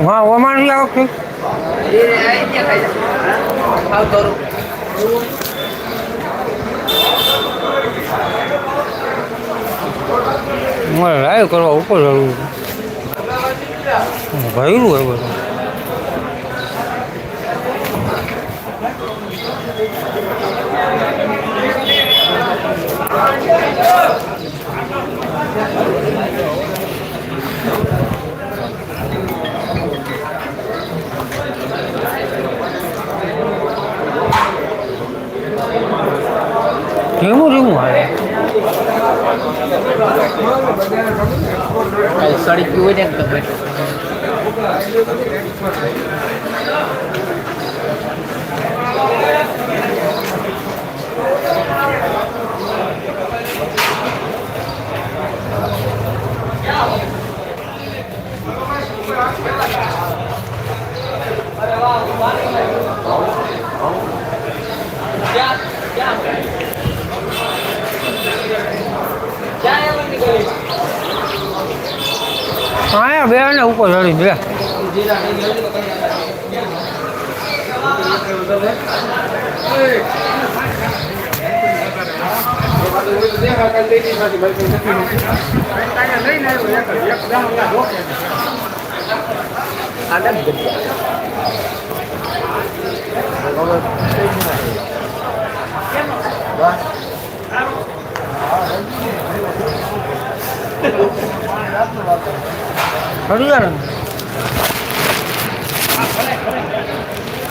હા ઓમાં નહીં આવતું મારે લાઈવ કરવા ઉપર જરૂર ભર્યું હોય બધું ધીમું ધીમું હાલે સડી ગયું હોય ને તો હા બે ને ઉપર ચડી બે હરિયાણા